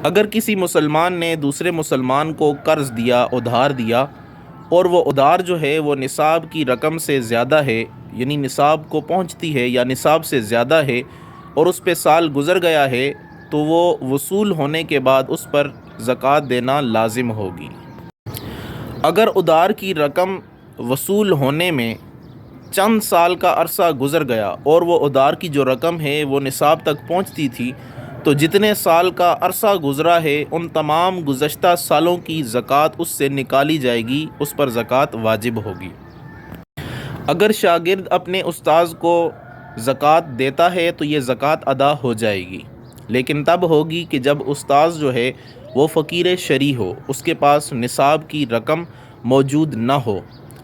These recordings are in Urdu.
اگر کسی مسلمان نے دوسرے مسلمان کو قرض دیا، ادھار دیا، اور وہ ادھار جو ہے وہ نصاب کی رقم سے زیادہ ہے، یعنی نصاب کو پہنچتی ہے یا نصاب سے زیادہ ہے، اور اس پہ سال گزر گیا ہے، تو وہ وصول ہونے کے بعد اس پر زکوٰۃ دینا لازم ہوگی۔ اگر ادھار کی رقم وصول ہونے میں چند سال کا عرصہ گزر گیا اور وہ ادھار کی جو رقم ہے وہ نصاب تک پہنچتی تھی، تو جتنے سال کا عرصہ گزرا ہے ان تمام گزشتہ سالوں کی زکوٰۃ اس سے نکالی جائے گی، اس پر زکوٰۃ واجب ہوگی۔ اگر شاگرد اپنے استاذ کو زکوٰۃ دیتا ہے تو یہ زکوٰۃ ادا ہو جائے گی، لیکن تب ہوگی کہ جب استاذ جو ہے وہ فقیر شرعی ہو، اس کے پاس نصاب کی رقم موجود نہ ہو۔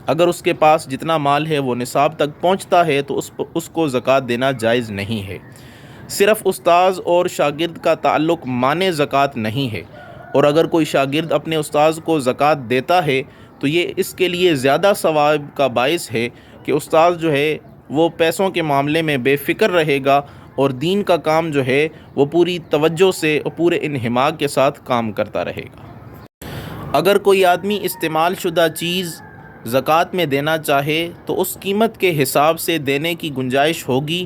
اگر اس کے پاس جتنا مال ہے وہ نصاب تک پہنچتا ہے تو اس کو زکوٰۃ دینا جائز نہیں ہے۔ صرف استاذ اور شاگرد کا تعلق مانع زکوٰۃ نہیں ہے، اور اگر کوئی شاگرد اپنے استاذ کو زکوٰۃ دیتا ہے تو یہ اس کے لیے زیادہ ثواب کا باعث ہے کہ استاذ جو ہے وہ پیسوں کے معاملے میں بے فکر رہے گا اور دین کا کام جو ہے وہ پوری توجہ سے اور پورے انہماک کے ساتھ کام کرتا رہے گا۔ اگر کوئی آدمی استعمال شدہ چیز زکوٰۃ میں دینا چاہے تو اس قیمت کے حساب سے دینے کی گنجائش ہوگی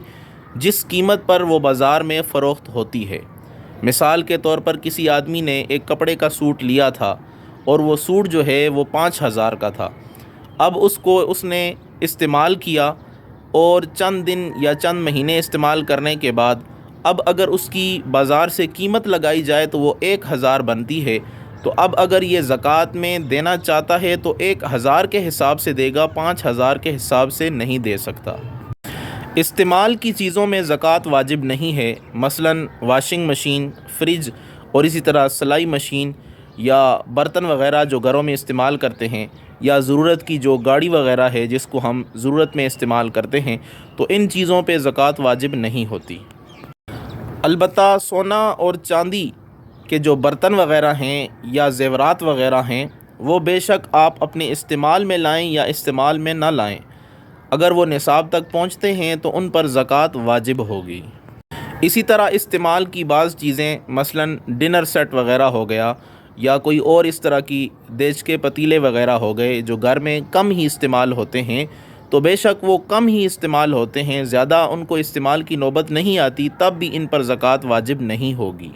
جس قیمت پر وہ بازار میں فروخت ہوتی ہے۔ مثال کے طور پر کسی آدمی نے ایک کپڑے کا سوٹ لیا تھا اور وہ سوٹ جو ہے وہ 5,000 کا تھا۔ اب اس نے استعمال کیا اور چند دن یا چند مہینے استعمال کرنے کے بعد اب اگر اس کی بازار سے قیمت لگائی جائے تو وہ 1,000 بنتی ہے، تو اب اگر یہ زکوٰۃ میں دینا چاہتا ہے تو 1,000 کے حساب سے دے گا، 5,000 کے حساب سے نہیں دے سکتا۔ استعمال کی چیزوں میں زکوٰۃ واجب نہیں ہے، مثلاً واشنگ مشین، فریج اور اسی طرح سلائی مشین یا برتن وغیرہ جو گھروں میں استعمال کرتے ہیں، یا ضرورت کی جو گاڑی وغیرہ ہے جس کو ہم ضرورت میں استعمال کرتے ہیں، تو ان چیزوں پہ زکوٰۃ واجب نہیں ہوتی۔ البتہ سونا اور چاندی کے جو برتن وغیرہ ہیں یا زیورات وغیرہ ہیں وہ بے شک آپ اپنے استعمال میں لائیں یا استعمال میں نہ لائیں، اگر وہ نصاب تک پہنچتے ہیں تو ان پر زکوٰۃ واجب ہوگی۔ اسی طرح استعمال کی بعض چیزیں مثلاً ڈنر سیٹ وغیرہ ہو گیا یا کوئی اور اس طرح کی دیچ کے پتیلے وغیرہ ہو گئے جو گھر میں کم ہی استعمال ہوتے ہیں، تو بے شک وہ کم ہی استعمال ہوتے ہیں، زیادہ ان کو استعمال کی نوبت نہیں آتی، تب بھی ان پر زکوٰۃ واجب نہیں ہوگی۔